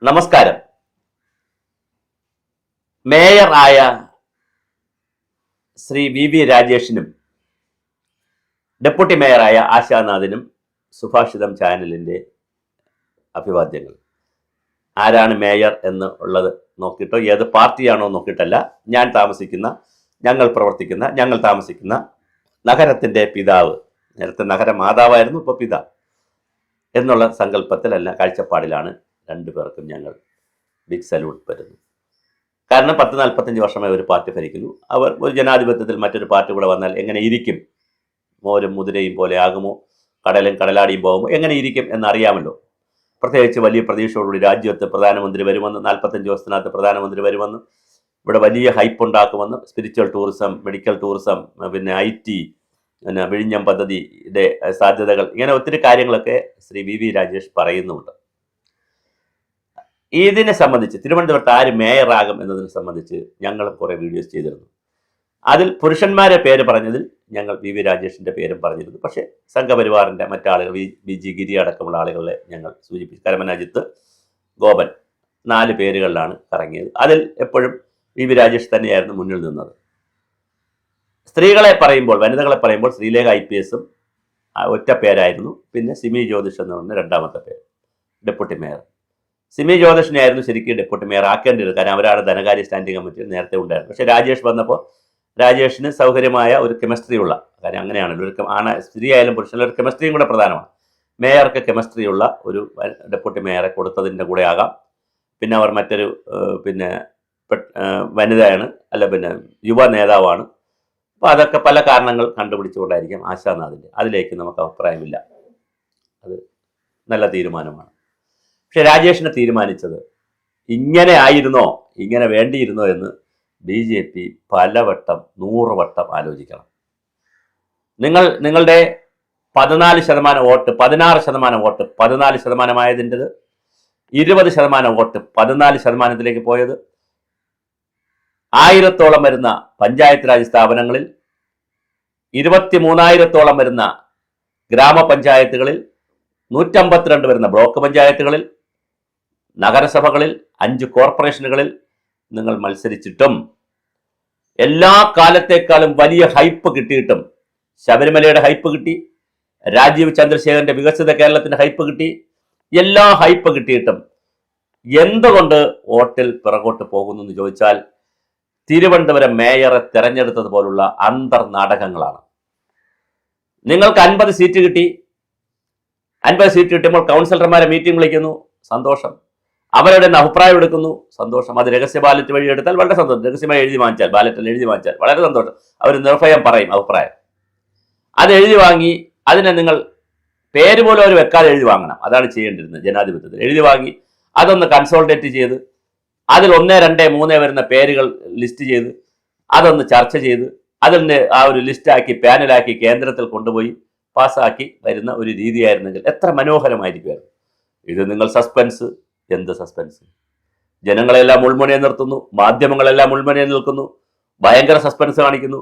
നമസ്കാരം. മേയർ ആയ Shri V രാജേഷിനും deputy മേയറായ ആശാനാഥിനും സുഭാഷിതം ചാനലിൻ്റെ അഭിവാദ്യങ്ങൾ. ആരാണ് മേയർ എന്ന് ഉള്ളത് നോക്കിയിട്ടോ ഏത് പാർട്ടിയാണോ നോക്കിയിട്ടല്ല, ഞങ്ങൾ താമസിക്കുന്ന നഗരത്തിൻ്റെ പിതാവ്, നേരത്തെ നഗര മാതാവായിരുന്നു, ഇപ്പോൾ പിതാവ് എന്നുള്ള സങ്കല്പത്തിലല്ല, കാഴ്ചപ്പാടിലാണ് രണ്ടുപേർക്കും ഞങ്ങൾ ബിഗ് സല്യൂട്ട് വരുന്നു. കാരണം 40-45 വർഷമായി ഒരു പാർട്ടി ഭരിക്കുന്നു. അവർ ഒരു ജനാധിപത്യത്തിൽ മറ്റൊരു പാർട്ടി കൂടെ വന്നാൽ എങ്ങനെ ഇരിക്കും? മോരും മുതിരയും പോലെ ആകുമോ? കടലും കടലാടിയും പോകുമോ? എങ്ങനെ ഇരിക്കും എന്നറിയാമല്ലോ. പ്രത്യേകിച്ച് വലിയ പ്രതീക്ഷയോടുകൂടി രാജ്യത്ത് പ്രധാനമന്ത്രി വരുമെന്ന്, 45 ദിവസത്തിനകത്ത് പ്രധാനമന്ത്രി വരുമെന്ന്, ഇവിടെ വലിയ ഹൈപ്പ് ഉണ്ടാക്കുമെന്ന്, സ്പിരിച്വൽ ടൂറിസം, മെഡിക്കൽ ടൂറിസം, പിന്നെ IT, പിന്നെ വിഴിഞ്ഞം പദ്ധതിയുടെ സാധ്യതകൾ, ഇങ്ങനെ ഒത്തിരി കാര്യങ്ങളൊക്കെ ശ്രീ വി രാജേഷ് പറയുന്നുമുണ്ട്. ഇതിനെ സംബന്ധിച്ച് തിരുവനന്തപുരത്ത് ആര് മേയറാകും എന്നതിനെ സംബന്ധിച്ച് ഞങ്ങളും കുറേ വീഡിയോസ് ചെയ്തിരുന്നു. അതിൽ പുരുഷന്മാരെ പേര് പറഞ്ഞതിൽ ഞങ്ങൾ വി രാജേഷിൻ്റെ പേരും പറഞ്ഞിരുന്നു. പക്ഷേ സംഘപരിവാറിൻ്റെ മറ്റാളുകൾ, BG ഗിരി അടക്കമുള്ള ആളുകളെ ഞങ്ങൾ സൂചിപ്പിച്ചു. കരമനാജിത്ത്, ഗോപൻ, 4 പേരുകളിലാണ് കറങ്ങിയത്. അതിൽ എപ്പോഴും വി രാജേഷ് തന്നെയായിരുന്നു മുന്നിൽ നിന്നത്. സ്ത്രീകളെ പറയുമ്പോൾ, വനിതകളെ പറയുമ്പോൾ ശ്രീലേഖ IPS ഒറ്റ പേരായിരുന്നു. പിന്നെ സിമി ജ്യോതിഷ് എന്ന് പറഞ്ഞ രണ്ടാമത്തെ പേര്, ഡെപ്യൂട്ടി മേയർ. സിമി ജ്യോതിഷിനെയായിരുന്നു ശരിക്കും ഡെപ്യൂട്ടി മേയർ ആക്കേണ്ടത്. കാരണം അവരാണ് ധനകാര്യ സ്റ്റാൻഡിംഗ് കമ്മിറ്റിയിൽ നേരത്തെ ഉണ്ടായിരുന്നു. പക്ഷേ രാജേഷ് വന്നപ്പോൾ രാജേഷിന് സൗകര്യമായ ഒരു കെമിസ്ട്രി ഉള്ള, കാര്യം അങ്ങനെയാണല്ലോ, ഒരു സ്ത്രീ ആയാലും പുരുഷനും ഒരു കെമിസ്ട്രിയും കൂടെ പ്രധാനമാണ്. മേയർക്ക് കെമിസ്ട്രി ഉള്ള ഒരു ഡെപ്യൂട്ടി മേയറെ കൊടുത്തതിൻ്റെ കൂടെ ആകാം. പിന്നെ അവർ മറ്റൊരു വനിതയാണ്, അല്ല പിന്നെ യുവ നേതാവാണ്. അപ്പോൾ അതൊക്കെ പല കാരണങ്ങൾ കണ്ടുപിടിച്ചുകൊണ്ടായിരിക്കും ആശാനാഥിൻ്റെ. അതിലേക്ക് നമുക്ക് അഭിപ്രായമില്ല, അത് നല്ല തീരുമാനമാണ്. പക്ഷെ രാജേഷിനെ തീരുമാനിച്ചത് ഇങ്ങനെ ആയിരുന്നോ, ഇങ്ങനെ വേണ്ടിയിരുന്നോ എന്ന് BJP പലവട്ടം 100 വട്ടം ആലോചിക്കണം. നിങ്ങളുടെ 14% വോട്ട്, 16% വോട്ട് 14%ആയതിൻ്റെത്, 20% വോട്ട് 14%ത്തിലേക്ക് പോയത്, 1000-ഓളം വരുന്ന പഞ്ചായത്ത് രാജ് സ്ഥാപനങ്ങളിൽ, 23,000-ഓളം വരുന്ന ഗ്രാമപഞ്ചായത്തുകളിൽ, 152 വരുന്ന ബ്ലോക്ക് പഞ്ചായത്തുകളിൽ, നഗരസഭകളിൽ, 5 കോർപ്പറേഷനുകളിൽ നിങ്ങൾ മത്സരിച്ചിട്ടും എല്ലാ കാലത്തേക്കാളും വലിയ ഹൈപ്പ് കിട്ടിയിട്ടും, ശബരിമലയുടെ ഹൈപ്പ് കിട്ടി, രാജീവ് ചന്ദ്രശേഖരന്റെ വികസിത കേരളത്തിന്റെ ഹൈപ്പ് കിട്ടി, എല്ലാ ഹൈപ്പ് കിട്ടിയിട്ടും എന്തുകൊണ്ട് വോട്ടിൽ പിറകോട്ട് പോകുന്നു എന്ന് ചോദിച്ചാൽ തിരുവനന്തപുരം മേയറെ തെരഞ്ഞെടുത്തതുപോലുള്ള അന്തർനാടകങ്ങളാണ്. നിങ്ങൾക്ക് 50 സീറ്റ് കിട്ടി. 50 സീറ്റ് കിട്ടുമ്പോൾ കൗൺസിലർമാരെ മീറ്റിംഗ് വിളിക്കുന്നു, സന്തോഷം. അവരുടെ അഭിപ്രായം എടുക്കുന്നു, സന്തോഷം. അത് രഹസ്യ ബാലറ്റ് വഴി എടുത്താൽ വളരെ സന്തോഷം. രഹസ്യമായി എഴുതി വാങ്ങിച്ചാൽ, ബാലറ്റിൽ എഴുതി വാങ്ങിച്ചാൽ വളരെ സന്തോഷം. അവർ നിർഭയം പറയും അഭിപ്രായം. അത് എഴുതി വാങ്ങി, അതിനെ നിങ്ങൾ പേര് പോലും അവർ വെക്കാതെ എഴുതി വാങ്ങണം. അതാണ് ചെയ്യേണ്ടിരുന്നത് ജനാധിപത്യത്തിൽ. എഴുതി വാങ്ങി അതൊന്ന് കൺസോൾട്ടേറ്റ് ചെയ്ത് അതിൽ 1, 2, 3 വരുന്ന പേരുകൾ ലിസ്റ്റ് ചെയ്ത് അതൊന്ന് ചർച്ച ചെയ്ത് അതിൻ്റെ ആ ഒരു ലിസ്റ്റാക്കി പാനലാക്കി കേന്ദ്രത്തിൽ കൊണ്ടുപോയി പാസ്സാക്കി വരുന്ന ഒരു രീതിയായിരുന്നെങ്കിൽ എത്ര മനോഹരമായിരിക്കുമായിരുന്നു. ഇത് നിങ്ങൾ സസ്പെൻസ്, എന്ത് സസ്പെൻസ്? ജനങ്ങളെല്ലാം മുൾമുനയെ നിർത്തുന്നു, മാധ്യമങ്ങളെല്ലാം മുൾമുനയെ നിൽക്കുന്നു, ഭയങ്കര സസ്പെൻസ് കാണിക്കുന്നു.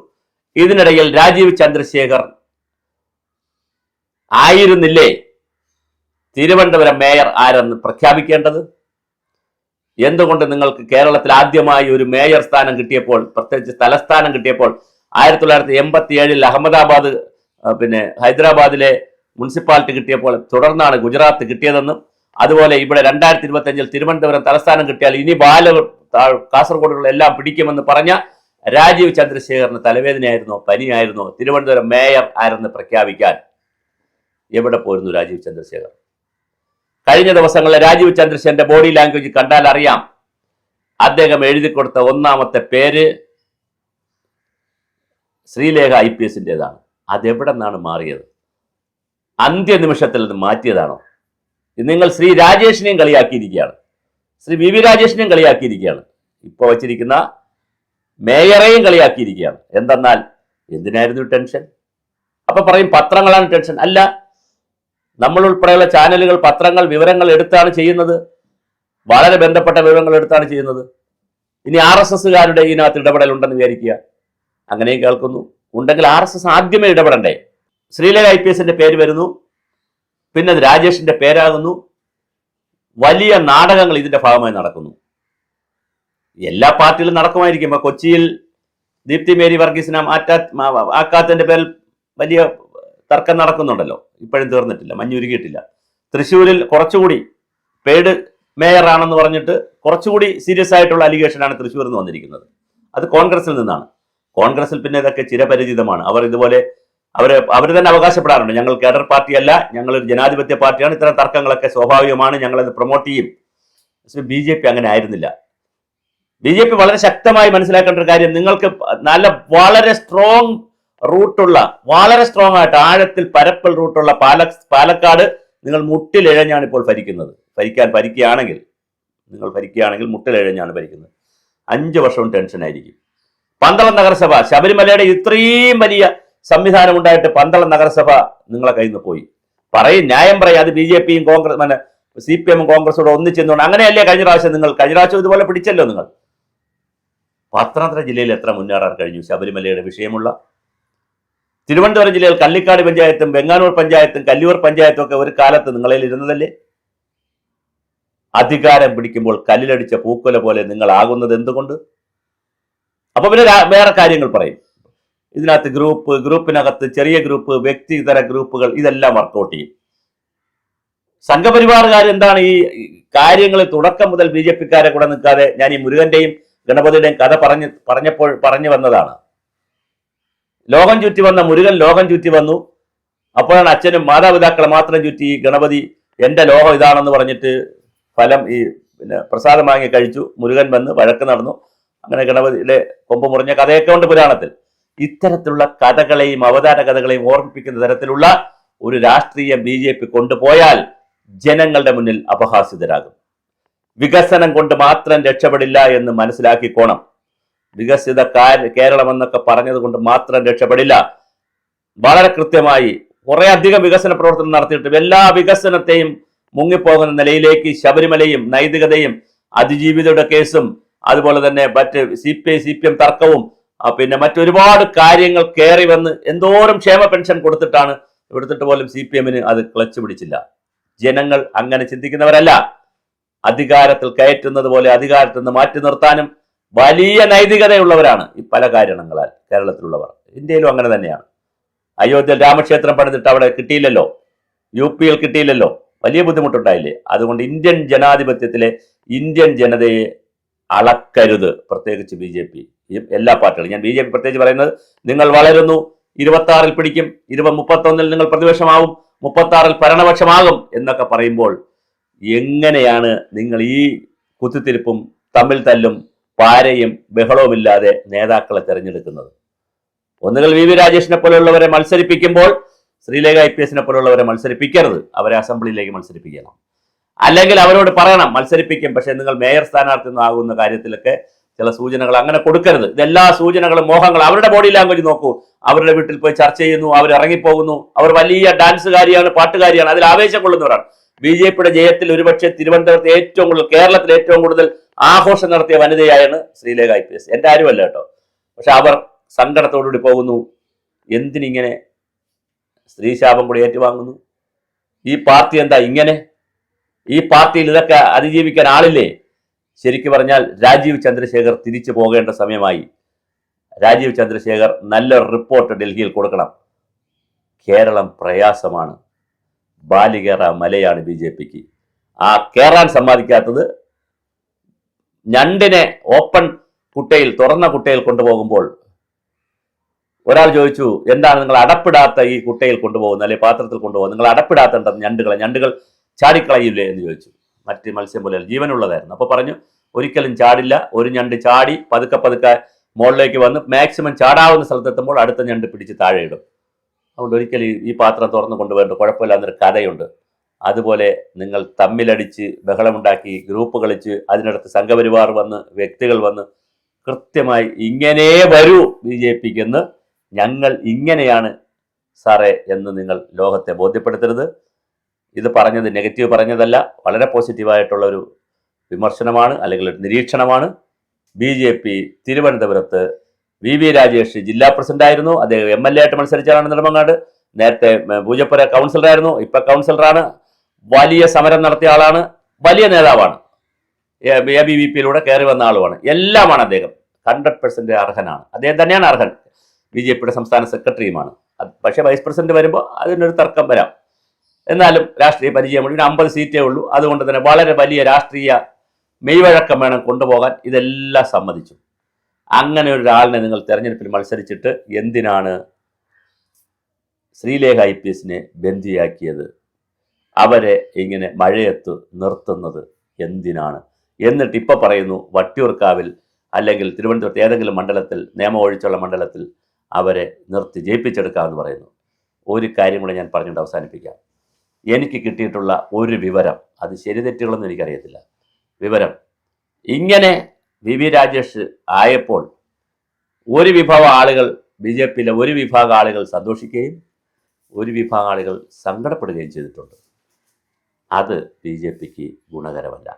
ഇതിനിടയിൽ രാജീവ് ചന്ദ്രശേഖർ ആയിരുന്നില്ലേ തിരുവനന്തപുരം മേയർ ആരെന്ന് പ്രഖ്യാപിക്കേണ്ടത്? എന്തുകൊണ്ട് നിങ്ങൾക്ക് കേരളത്തിൽ ആദ്യമായി ഒരു മേയർ സ്ഥാനം കിട്ടിയപ്പോൾ, പ്രത്യേകിച്ച് തലസ്ഥാനം കിട്ടിയപ്പോൾ, 1987 അഹമ്മദാബാദ്, പിന്നെ ഹൈദരാബാദിലെ മുനിസിപ്പാലിറ്റി കിട്ടിയപ്പോൾ തുടർന്നാണ് ഗുജറാത്ത് കിട്ടിയതെന്നും, അതുപോലെ ഇവിടെ 2025 തിരുവനന്തപുരം തലസ്ഥാനം കിട്ടിയാൽ ഇനി കാസർഗോഡുകൾ എല്ലാം പിടിക്കുമെന്ന് പറഞ്ഞ രാജീവ് ചന്ദ്രശേഖറിന് തലവേദനയായിരുന്നോ, പനിയായിരുന്നോ തിരുവനന്തപുരം മേയർ ആരെന്ന് പ്രഖ്യാപിക്കാൻ? എവിടെ പോയിരുന്നു രാജീവ് ചന്ദ്രശേഖർ? കഴിഞ്ഞ ദിവസങ്ങളിൽ രാജീവ് ചന്ദ്രശേഖരന്റെ ബോഡി ലാംഗ്വേജ് കണ്ടാൽ അറിയാം. അദ്ദേഹം എഴുതി കൊടുത്ത 1ാമത്തെ പേര് ശ്രീലേഖ IPSൻ്റെതാണ്. അതെവിടെ നിന്നാണ് മാറിയത്? അന്ത്യനിമിഷത്തിൽ നിന്ന് മാറ്റിയതാണോ? നിങ്ങൾ ശ്രീ രാജേഷിനെയും കളിയാക്കിയിരിക്കുകയാണ്, ശ്രീ വി രാജേഷിനെയും കളിയാക്കിയിരിക്കുകയാണ്, ഇപ്പോൾ വച്ചിരിക്കുന്ന മേയറെയും കളിയാക്കിയിരിക്കുകയാണ്. എന്തെന്നാൽ എന്തിനായിരുന്നു ടെൻഷൻ? അപ്പൊ പറയും പത്രങ്ങളാണ് ടെൻഷൻ. അല്ല, നമ്മൾ ഉൾപ്പെടെയുള്ള ചാനലുകൾ, പത്രങ്ങൾ വിവരങ്ങൾ എടുത്താണ് ചെയ്യുന്നത്, വളരെ ബന്ധപ്പെട്ട വിവരങ്ങൾ എടുത്താണ് ചെയ്യുന്നത്. ഇനി RSSകാരുടെ ഇതിനകത്ത് ഇടപെടൽ ഉണ്ടെന്ന് വിചാരിക്കുക, അങ്ങനെയും കേൾക്കുന്നു. ഉണ്ടെങ്കിൽ RSS ആദ്യമേ ഇടപെടണ്ടേ? ശ്രീലേഖ IPSന്റെ പേര് വരുന്നു, പിന്നെ അത് രാജേഷിന്റെ പേരാകുന്നു. വലിയ നാടകങ്ങൾ ഇതിന്റെ ഭാഗമായി നടക്കുന്നു. എല്ലാ പാർട്ടിയിലും നടക്കുമായിരിക്കും. ഇപ്പൊ കൊച്ചിയിൽ ദീപ്തി മേരി വർഗീസിനെ ആക്കാത്തതിന്റെ പേരിൽ വലിയ തർക്കം നടക്കുന്നുണ്ടല്ലോ, ഇപ്പോഴും തീർന്നിട്ടില്ല, മഞ്ഞുരുകിയിട്ടില്ല. തൃശ്ശൂരിൽ കുറച്ചുകൂടി പെയ്ഡ് മേയർ ആണെന്ന് പറഞ്ഞിട്ട് കുറച്ചുകൂടി സീരിയസ് ആയിട്ടുള്ള അലിഗേഷനാണ് തൃശ്ശൂരിൽ നിന്ന് വന്നിരിക്കുന്നത്. അത് കോൺഗ്രസിൽ നിന്നാണ്. കോൺഗ്രസിൽ പിന്നെ ഇതൊക്കെ ചിരപരിചിതമാണ്. അവർ ഇതുപോലെ അവർ തന്നെ അവകാശപ്പെടാറുണ്ട്, ഞങ്ങൾ കേഡർ പാർട്ടിയല്ല, ഞങ്ങളൊരു ജനാധിപത്യ പാർട്ടിയാണ്, ഇത്തരം തർക്കങ്ങളൊക്കെ സ്വാഭാവികമാണ്, ഞങ്ങളത് പ്രൊമോട്ട് ചെയ്യും. പക്ഷേ BJP അങ്ങനെ ആയിരുന്നില്ല. BJP വളരെ ശക്തമായി മനസ്സിലാക്കേണ്ട ഒരു കാര്യം, നിങ്ങൾക്ക് വളരെ സ്ട്രോങ് റൂട്ടുള്ള, വളരെ സ്ട്രോങ് ആയിട്ട് ആഴത്തിൽ പരപ്പൽ റൂട്ടുള്ള പാലക്കാട് നിങ്ങൾ മുട്ടിലിഴഞ്ഞാണ് ഇപ്പോൾ ഭരിക്കുന്നത്. നിങ്ങൾ ഭരിക്കുകയാണെങ്കിൽ മുട്ടിലിഴഞ്ഞാണ് ഭരിക്കുന്നത്. 5 വർഷവും ടെൻഷനായിരിക്കും. പന്തളം നഗരസഭ, ശബരിമലയുടെ ഇത്രയും വലിയ സംവിധാനം ഉണ്ടായിട്ട് പന്തളം നഗരസഭ നിങ്ങളെ കയ്യിൽ നിന്ന് പോയി. ന്യായം പറയും. അത് BJPയും CPM കോൺഗ്രസോട് ഒന്നിച്ചെന്നുകൊണ്ട് അങ്ങനെയല്ലേ കഴിഞ്ഞ പ്രാവശ്യം ഇതുപോലെ പിടിച്ചല്ലോ നിങ്ങൾ. പത്തനംതിട്ട ജില്ലയിൽ എത്ര മുന്നേറാൻ കഴിഞ്ഞു ശബരിമലയുടെ വിഷയമുള്ള? തിരുവനന്തപുരം ജില്ലയിൽ കള്ളിക്കാട് പഞ്ചായത്തും വെങ്ങാനൂർ പഞ്ചായത്തും കല്ലൂർ പഞ്ചായത്തും ഒക്കെ ഒരു കാലത്ത് നിങ്ങളിൽ ഇരുന്നതല്ലേ? അധികാരം പിടിക്കുമ്പോൾ കല്ലിലടിച്ച പൂക്കൊല പോലെ നിങ്ങൾ ആകുന്നത് എന്തുകൊണ്ട്? അപ്പൊ പിന്നെ വേറെ കാര്യങ്ങൾ പറയും. ഇതിനകത്ത് ഗ്രൂപ്പിനകത്ത് ചെറിയ ഗ്രൂപ്പ്, വ്യക്തിതര ഗ്രൂപ്പുകൾ, ഇതെല്ലാം വർക്കൗട്ട് ചെയ്യും. സംഘപരിവാറുകാർ എന്താണ് ഈ കാര്യങ്ങളിൽ തുടക്കം മുതൽ BJPക്കാരെ കൂടെ നിൽക്കാതെ, ഞാൻ ഈ മുരുകന്റെയും ഗണപതിയുടെയും കഥ പറഞ്ഞു വന്നതാണ്. ലോകം ചുറ്റി വന്ന മുരുകൻ ലോകം ചുറ്റി വന്നു. അപ്പോഴാണ് അച്ഛനും മാതാപിതാക്കളെ മാത്രം ചുറ്റി ഈ ഗണപതി എന്റെ ലോകം ഇതാണെന്ന് പറഞ്ഞിട്ട് ഫലം പ്രസാദം വാങ്ങി കഴിച്ചു. മുരുകൻ വന്ന് വഴക്ക് നടന്നു. അങ്ങനെ ഗണപതിയുടെ കൊമ്പ് മുറിഞ്ഞ കഥയൊക്കെ ഉണ്ട് പുരാണത്തിൽ. ഇത്തരത്തിലുള്ള കഥകളെയും അവതാര കഥകളെയും ഓർമ്മിപ്പിക്കുന്ന തരത്തിലുള്ള ഒരു രാഷ്ട്രീയം BJP കൊണ്ടുപോയാൽ ജനങ്ങളുടെ മുന്നിൽ അപഹാസ്യതരാകും. വികസനം കൊണ്ട് മാത്രം രക്ഷപ്പെടില്ല എന്ന് മനസ്സിലാക്കിക്കോണം. വികസിത കേരളം എന്നൊക്കെ പറഞ്ഞത് കൊണ്ട് മാത്രം രക്ഷപ്പെടില്ല. വളരെ കൃത്യമായി കുറെ അധികം വികസന പ്രവർത്തനം നടത്തിയിട്ട് എല്ലാ വികസനത്തെയും മുങ്ങിപ്പോകുന്ന നിലയിലേക്ക് ശബരിമലയും നൈതികതയും അതിജീവിതയുടെ കേസും അതുപോലെ തന്നെ മറ്റ് CPM തർക്കവും പിന്നെ മറ്റൊരുപാട് കാര്യങ്ങൾ കയറി വന്ന് എന്തോരം ക്ഷേമ പെൻഷൻ കൊടുത്തിട്ട് പോലും CPMന് അത് ക്ലച്ച് പിടിച്ചില്ല. ജനങ്ങൾ അങ്ങനെ ചിന്തിക്കുന്നവരല്ല. അധികാരത്തിൽ കയറ്റുന്നത് പോലെ അധികാരത്തിൽ നിന്ന് മാറ്റി നിർത്താനും വലിയ നൈതികതയുള്ളവരാണ് ഈ പല കാരണങ്ങളാൽ കേരളത്തിലുള്ളവർ. ഇന്ത്യയിലും അങ്ങനെ തന്നെയാണ്. അയോധ്യയിൽ രാമക്ഷേത്രം പണിതിട്ട് അവിടെ കിട്ടിയില്ലല്ലോ, UPയിൽ കിട്ടിയില്ലല്ലോ, വലിയ ബുദ്ധിമുട്ടുണ്ടായില്ലേ? അതുകൊണ്ട് ഇന്ത്യൻ ജനാധിപത്യത്തിലെ ഇന്ത്യൻ ജനതയെ അളക്കരുത്, പ്രത്യേകിച്ച് BJP. എല്ലാ പാർട്ടികളും, ഞാൻ BJP പ്രത്യേകിച്ച് പറയുന്നത്, നിങ്ങൾ വളരുന്നു, 26-ൽ പിടിക്കും, 31-ൽ നിങ്ങൾ പ്രതിപക്ഷമാവും, 36-ൽ ഭരണപക്ഷമാകും എന്നൊക്കെ പറയുമ്പോൾ എങ്ങനെയാണ് നിങ്ങൾ ഈ കുത്തിത്തിരിപ്പും തമ്മിൽ തല്ലും പാരയും ബഹളവുമില്ലാതെ നേതാക്കളെ തെരഞ്ഞെടുക്കുന്നത്? ഒന്നുകിൽ VV രാജേഷിനെ പോലെയുള്ളവരെ മത്സരിപ്പിക്കുമ്പോൾ ശ്രീലേഖ IPSനെ പോലുള്ളവരെ മത്സരിപ്പിക്കരുത്, അവരെ അസംബ്ലിയിലേക്ക് മത്സരിപ്പിക്കണം. അല്ലെങ്കിൽ അവരോട് പറയണം മത്സരിപ്പിക്കും, പക്ഷെ നിങ്ങൾ മേയർ സ്ഥാനാർത്ഥി ആകുന്ന കാര്യത്തിലൊക്കെ ചില സൂചനകൾ അങ്ങനെ കൊടുക്കരുത്. ഇതെല്ലാ സൂചനകളും മോഹങ്ങൾ. അവരുടെ ബോഡി ലാംഗ്വേജ് നോക്കൂ. അവരുടെ വീട്ടിൽ പോയി ചർച്ച ചെയ്യുന്നു, അവർ ഇറങ്ങിപ്പോകുന്നു, അവർ വലിയ ഡാൻസുകാരിയാണ്, പാട്ടുകാരിയാണ്, അതിൽ ആവേശം കൊള്ളുന്നവരാണ്. BJPയുടെ ജയത്തിൽ ഒരുപക്ഷെ തിരുവനന്തപുരത്ത് ഏറ്റവും കൂടുതൽ, കേരളത്തിൽ ഏറ്റവും കൂടുതൽ ആഘോഷം നടത്തിയ വനിതയായാണ് ശ്രീലേഖ IPS. എൻ്റെ ആരുമല്ല കേട്ടോ. പക്ഷെ അവർ സങ്കടത്തോടുകൂടി പോകുന്നു. എന്തിനിങ്ങനെ സ്ത്രീശാപം കൂടി ഏറ്റുവാങ്ങുന്നു? ഈ പാർട്ടി എന്താ ഇങ്ങനെ? ഈ പാർട്ടിയിൽ ഇതൊക്കെ അതിജീവിക്കാൻ ആളില്ലേ? ശരിക്കും പറഞ്ഞാൽ രാജീവ് ചന്ദ്രശേഖർ തിരിച്ചു പോകേണ്ട സമയമായി. രാജീവ് ചന്ദ്രശേഖർ നല്ലൊരു റിപ്പോർട്ട് ഡൽഹിയിൽ കൊടുക്കണം. കേരളം പ്രയാസമാണ്, ബാലികേറ മലയാണ് BJPക്ക്. ആ കയറാൻ സമ്മതിക്കാത്തത് ഞണ്ടിനെ ഓപ്പൺ കുട്ടയിൽ, തുറന്ന കുട്ടയിൽ കൊണ്ടുപോകുമ്പോൾ ഒരാൾ ചോദിച്ചു, എന്താണ് നിങ്ങൾ അടപ്പിടാത്ത ഈ കുട്ടയിൽ കൊണ്ടുപോകുന്നത്, അല്ലെങ്കിൽ പാത്രത്തിൽ കൊണ്ടുപോകുന്നത്, നിങ്ങൾ അടപ്പിടാത്ത ഞണ്ടുകൾ ചാടിക്കളയില്ലേ എന്ന് ചോദിച്ചു. മറ്റ് മത്സ്യം പോലെ ജീവനുള്ളതായിരുന്നു. അപ്പോൾ പറഞ്ഞു, ഒരിക്കലും ചാടില്ല. ഒരു ഞണ്ട് ചാടി പതുക്കെ മുകളിലേക്ക് വന്ന് മാക്സിമം ചാടാവുന്ന സ്ഥലത്തെത്തുമ്പോൾ അടുത്ത ഞണ്ട് പിടിച്ച് താഴെ ഇടും. അതുകൊണ്ട് ഒരിക്കലും ഈ പാത്രം തുറന്നു കൊണ്ടുപോകേണ്ട, കുഴപ്പമില്ലാന്നൊരു കഥയുണ്ട്. അതുപോലെ നിങ്ങൾ തമ്മിലടിച്ച് ബഹളമുണ്ടാക്കി ഗ്രൂപ്പ് കളിച്ച് അതിനടുത്ത് സംഘപരിവാർ വന്ന് വ്യക്തികൾ വന്ന് കൃത്യമായി ഇങ്ങനെ വരൂ BJPക്കെന്ന്, ഞങ്ങൾ ഇങ്ങനെയാണ് സാറേ എന്ന് നിങ്ങൾ ലോകത്തെ ബോധ്യപ്പെടുത്തരുത്. ഇത് പറഞ്ഞത് നെഗറ്റീവ് പറഞ്ഞതല്ല, വളരെ പോസിറ്റീവായിട്ടുള്ള ഒരു വിമർശനമാണ്, അല്ലെങ്കിൽ ഒരു നിരീക്ഷണമാണ്. BJP തിരുവനന്തപുരത്ത് VV രാജേഷ് ജില്ലാ പ്രസിഡന്റായിരുന്നു. അദ്ദേഹം MLA ആയിട്ട് മത്സരിച്ചാണ് നെടുമങ്ങാട്. നേരത്തെ പൂജപ്പുര കൗൺസിലറായിരുന്നു, ഇപ്പൊ കൗൺസിലറാണ്. വലിയ സമരം നടത്തിയ ആളാണ്. വലിയ നേതാവാണ്, ABVP-യിലൂടെ കയറി വന്ന ആളുമാണ്, എല്ലാമാണ് അദ്ദേഹം. 100% അർഹനാണ്, അദ്ദേഹം തന്നെയാണ് അർഹൻ. BJP-യുടെ സംസ്ഥാന സെക്രട്ടറിയുമാണ്. പക്ഷേ വൈസ് പ്രസിഡന്റ് വരുമ്പോൾ അതിനൊരു തർക്കം വരാം. എന്നാലും രാഷ്ട്രീയ പരിചയമുള്ള 50 സീറ്റേ ഉള്ളൂ. അതുകൊണ്ട് തന്നെ വളരെ വലിയ രാഷ്ട്രീയ മെയ്വഴക്കം വേണം കൊണ്ടുപോകാൻ. ഇതെല്ലാം സമ്മതിച്ചു. അങ്ങനെ ഒരാളിനെ നിങ്ങൾ തെരഞ്ഞെടുപ്പിൽ മത്സരിച്ചിട്ട് എന്തിനാണ് ശ്രീലേഖ IPS-നെ ബന്ദിയാക്കിയത്? അവരെ ഇങ്ങനെ മഴയത്ത് നിർത്തുന്നത് എന്തിനാണ്? എന്നിട്ട് ഇപ്പം പറയുന്നു വട്ടിയൂർക്കാവിൽ അല്ലെങ്കിൽ തിരുവനന്തപുരത്ത് ഏതെങ്കിലും മണ്ഡലത്തിൽ, നിയമം ഒഴിച്ചുള്ള മണ്ഡലത്തിൽ അവരെ നിർത്തി ജയിപ്പിച്ചെടുക്കാമെന്ന് പറയുന്നു. ഒരു കാര്യം കൂടെ ഞാൻ പറഞ്ഞുകൊണ്ട് അവസാനിപ്പിക്കാം. എനിക്ക് കിട്ടിയിട്ടുള്ള ഒരു വിവരം, അത് ശരി തെറ്റുകളൊന്നും എനിക്കറിയത്തില്ല, വിവരം ഇങ്ങനെ VV രാജേഷ് ആയപ്പോൾ ഒരു വിഭാഗം ആളുകൾ, BJP-യിലെ ഒരു വിഭാഗം ആളുകൾ സന്തോഷിക്കുകയും ഒരു വിഭാഗം ആളുകൾ സങ്കടപ്പെടുകയും ചെയ്തിട്ടുണ്ട്. അത് BJP-ക്ക് ഗുണകരമല്ല.